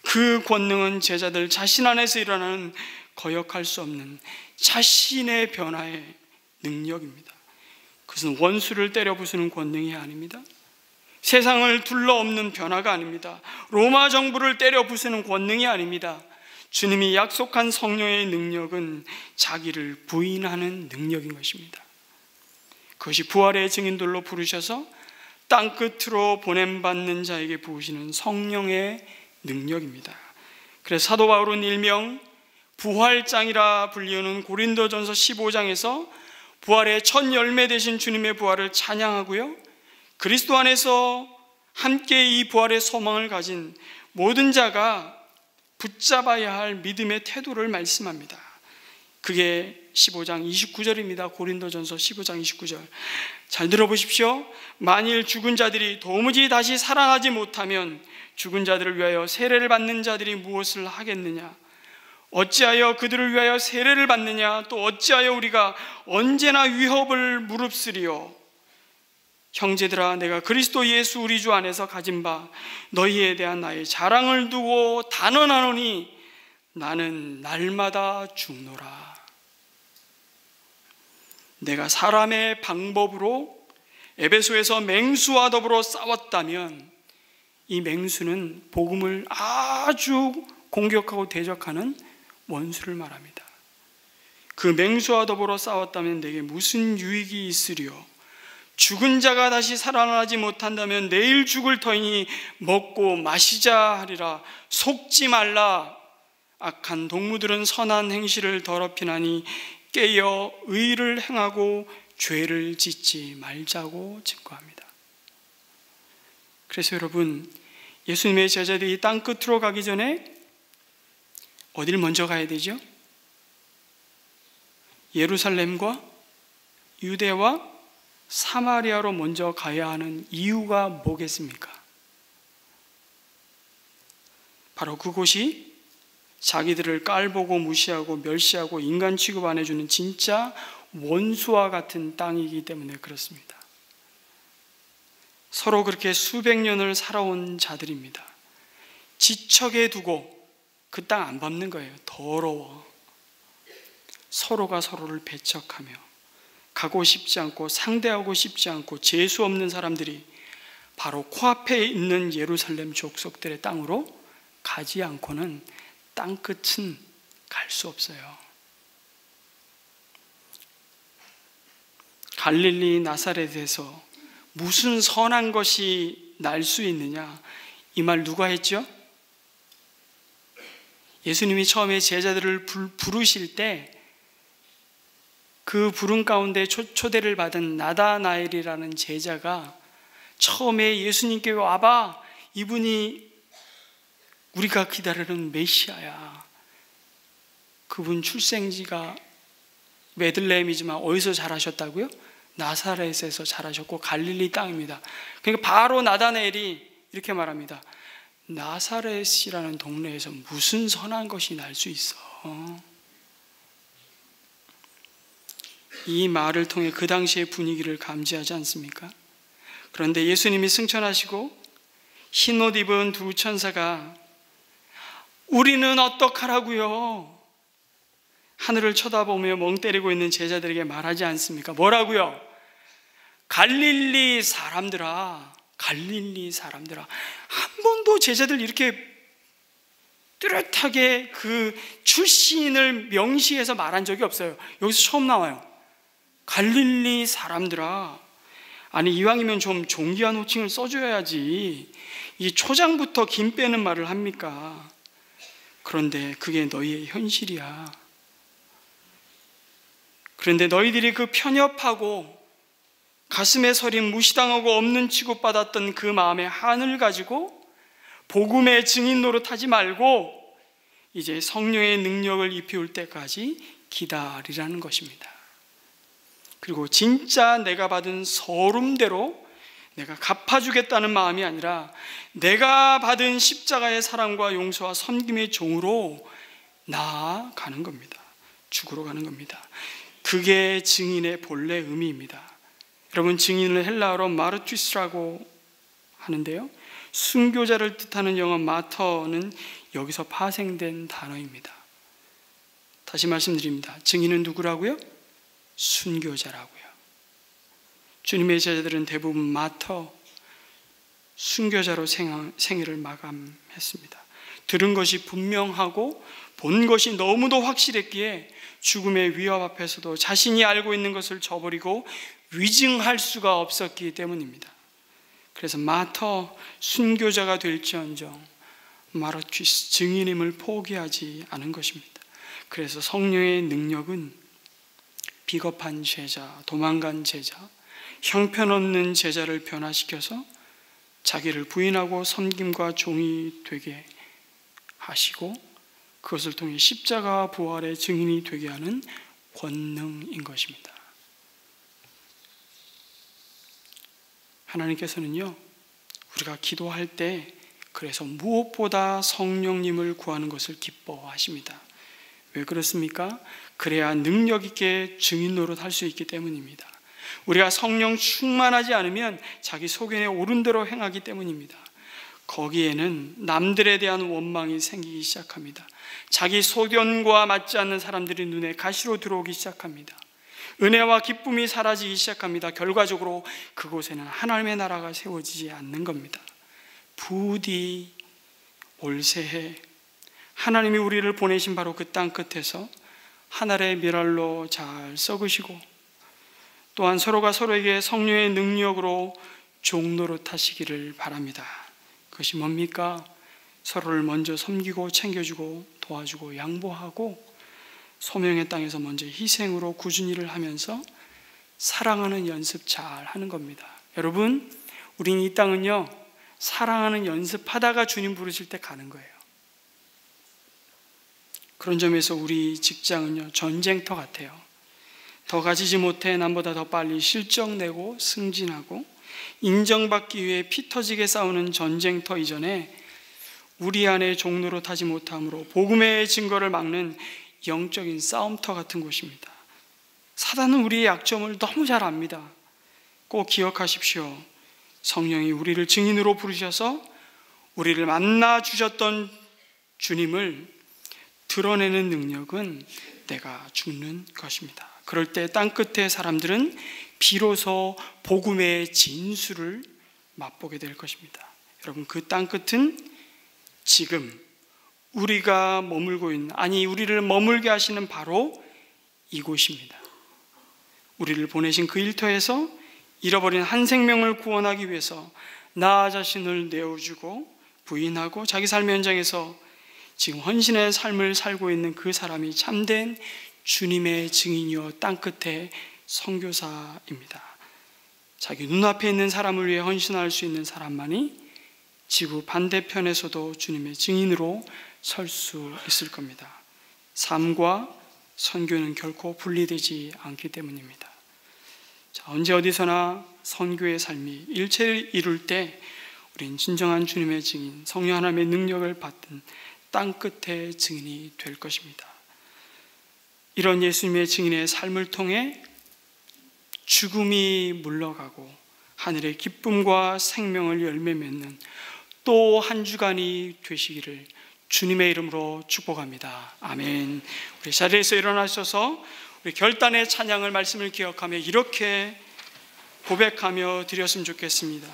그 권능은 제자들 자신 안에서 일어나는 거역할 수 없는 자신의 변화의 능력입니다. 그것은 원수를 때려 부수는 권능이 아닙니다. 세상을 둘러엎는 변화가 아닙니다. 로마 정부를 때려 부수는 권능이 아닙니다. 주님이 약속한 성령의 능력은 자기를 부인하는 능력인 것입니다. 그것이 부활의 증인들로 부르셔서 땅끝으로 보냄받는 자에게 부으시는 성령의 능력입니다. 그래서 사도 바울은 일명 부활장이라 불리우는 고린도전서 15장에서 부활의 첫 열매 되신 주님의 부활을 찬양하고요, 그리스도 안에서 함께 이 부활의 소망을 가진 모든 자가 붙잡아야 할 믿음의 태도를 말씀합니다. 그게 15장 29절입니다. 고린도전서 15장 29절. 잘 들어보십시오. 만일 죽은 자들이 도무지 다시 살아나지 못하면 죽은 자들을 위하여 세례를 받는 자들이 무엇을 하겠느냐? 어찌하여 그들을 위하여 세례를 받느냐? 또 어찌하여 우리가 언제나 위협을 무릅쓰리요? 형제들아, 내가 그리스도 예수 우리 주 안에서 가진 바 너희에 대한 나의 자랑을 두고 단언하노니 나는 날마다 죽노라. 내가 사람의 방법으로 에베소에서 맹수와 더불어 싸웠다면 이 맹수는 복음을 아주 공격하고 대적하는 원수를 말합니다. 그 맹수와 더불어 싸웠다면 내게 무슨 유익이 있으리요? 죽은 자가 다시 살아나지 못한다면 내일 죽을 터이니 먹고 마시자 하리라. 속지 말라. 악한 동무들은 선한 행실을 더럽히나니 깨어 의를 행하고 죄를 짓지 말자고 증거합니다. 그래서 여러분, 예수님의 제자들이 땅 끝으로 가기 전에 어디를 먼저 가야 되죠? 예루살렘과 유대와 사마리아로 먼저 가야 하는 이유가 뭐겠습니까? 바로 그곳이 자기들을 깔보고 무시하고 멸시하고 인간 취급 안 해주는 진짜 원수와 같은 땅이기 때문에 그렇습니다. 서로 그렇게 수백 년을 살아온 자들입니다. 지척에 두고 그 땅 안 밟는 거예요. 더러워. 서로가 서로를 배척하며 가고 싶지 않고 상대하고 싶지 않고 재수 없는 사람들이 바로 코앞에 있는 예루살렘 족속들의 땅으로 가지 않고는 땅끝은 갈 수 없어요. 갈릴리 나사렛에서 무슨 선한 것이 날 수 있느냐? 이 말 누가 했죠? 예수님이 처음에 제자들을 부르실 때 그 부름 가운데 초대를 받은 나다나엘이라는 제자가 처음에 예수님께 와봐, 이분이 우리가 기다리는 메시아야. 그분 출생지가 베들레헴이지만 어디서 자라셨다고요? 나사렛에서 자라셨고 갈릴리 땅입니다. 그러니까 바로 나다나엘이 이렇게 말합니다. 나사렛이라는 동네에서 무슨 선한 것이 날 수 있어? 이 말을 통해 그 당시의 분위기를 감지하지 않습니까? 그런데 예수님이 승천하시고 흰 옷 입은 두 천사가 우리는 어떡하라고요? 하늘을 쳐다보며 멍 때리고 있는 제자들에게 말하지 않습니까? 뭐라고요? 갈릴리 사람들아, 갈릴리 사람들아. 한 번도 제자들 이렇게 뚜렷하게 그 출신을 명시해서 말한 적이 없어요. 여기서 처음 나와요. 갈릴리 사람들아. 아니, 이왕이면 좀 존귀한 호칭을 써줘야지. 이 초장부터 김 빼는 말을 합니까? 그런데 그게 너희의 현실이야. 그런데 너희들이 그 편협하고 가슴에 서린 무시당하고 없는 취급받았던 그 마음의 한을 가지고 복음의 증인 노릇하지 말고 이제 성령의 능력을 입혀올 때까지 기다리라는 것입니다. 그리고 진짜 내가 받은 서름대로 내가 갚아주겠다는 마음이 아니라 내가 받은 십자가의 사랑과 용서와 섬김의 종으로 나아가는 겁니다. 죽으러 가는 겁니다. 그게 증인의 본래 의미입니다. 여러분, 증인을 헬라어로 마르투스라고 하는데요, 순교자를 뜻하는 영어 마터는 여기서 파생된 단어입니다. 다시 말씀드립니다. 증인은 누구라고요? 순교자라고요. 주님의 제자들은 대부분 마터, 순교자로 생애를 마감했습니다. 들은 것이 분명하고 본 것이 너무도 확실했기에 죽음의 위협 앞에서도 자신이 알고 있는 것을 저버리고 위증할 수가 없었기 때문입니다. 그래서 마터, 순교자가 될지언정 마르투스, 증인임을 포기하지 않은 것입니다. 그래서 성령의 능력은 비겁한 제자, 도망간 제자, 형편없는 제자를 변화시켜서 자기를 부인하고 섬김과 종이 되게 하시고 그것을 통해 십자가 부활의 증인이 되게 하는 권능인 것입니다. 하나님께서는요, 우리가 기도할 때 그래서 무엇보다 성령님을 구하는 것을 기뻐하십니다. 왜 그렇습니까? 그래야 능력 있게 증인 노릇 할 수 있기 때문입니다. 우리가 성령 충만하지 않으면 자기 소견에 옳은 대로 행하기 때문입니다. 거기에는 남들에 대한 원망이 생기기 시작합니다. 자기 소견과 맞지 않는 사람들이 눈에 가시로 들어오기 시작합니다. 은혜와 기쁨이 사라지기 시작합니다. 결과적으로 그곳에는 하나님의 나라가 세워지지 않는 겁니다. 부디 올새해 하나님이 우리를 보내신 바로 그 땅 끝에서 한 알의 밀알로 잘 썩으시고, 또한 서로가 서로에게 성령의 능력으로 종노릇하시기를 바랍니다. 그것이 뭡니까? 서로를 먼저 섬기고 챙겨주고 도와주고 양보하고 소명의 땅에서 먼저 희생으로 꾸준히 일을 하면서 사랑하는 연습 잘 하는 겁니다. 여러분, 우린 이 땅은요, 사랑하는 연습하다가 주님 부르실 때 가는 거예요. 그런 점에서 우리 직장은요, 전쟁터 같아요. 더 가지지 못해 남보다 더 빨리 실적 내고 승진하고 인정받기 위해 피 터지게 싸우는 전쟁터 이전에 우리 안에 종로로 타지 못함으로 복음의 증거를 막는 영적인 싸움터 같은 곳입니다. 사단은 우리의 약점을 너무 잘 압니다. 꼭 기억하십시오. 성령이 우리를 증인으로 부르셔서 우리를 만나 주셨던 주님을 드러내는 능력은 내가 죽는 것입니다. 그럴 때 땅끝의 사람들은 비로소 복음의 진수를 맛보게 될 것입니다. 여러분, 그 땅끝은 지금 우리가 머물고 있는, 아니 우리를 머물게 하시는 바로 이곳입니다. 우리를 보내신 그 일터에서 잃어버린 한 생명을 구원하기 위해서 나 자신을 내어주고 부인하고 자기 삶의 현장에서 지금 헌신의 삶을 살고 있는 그 사람이 참된 주님의 증인이요 땅끝의 선교사입니다. 자기 눈앞에 있는 사람을 위해 헌신할 수 있는 사람만이 지구 반대편에서도 주님의 증인으로 설 수 있을 겁니다. 삶과 선교는 결코 분리되지 않기 때문입니다. 자, 언제 어디서나 선교의 삶이 일체를 이룰 때 우린 진정한 주님의 증인, 성령 하나님의 능력을 받든 땅끝의 증인이 될 것입니다. 이런 예수님의 증인의 삶을 통해 죽음이 물러가고 하늘의 기쁨과 생명을 열매 맺는 또 한 주간이 되시기를 주님의 이름으로 축복합니다. 아멘. 우리 자리에서 일어나셔서 우리 결단의 찬양을 말씀을 기억하며 이렇게 고백하며 드렸으면 좋겠습니다.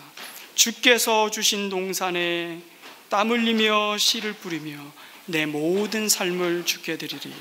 주께서 주신 동산에 땀 흘리며 씨를 뿌리며 내 모든 삶을 주께 드리리.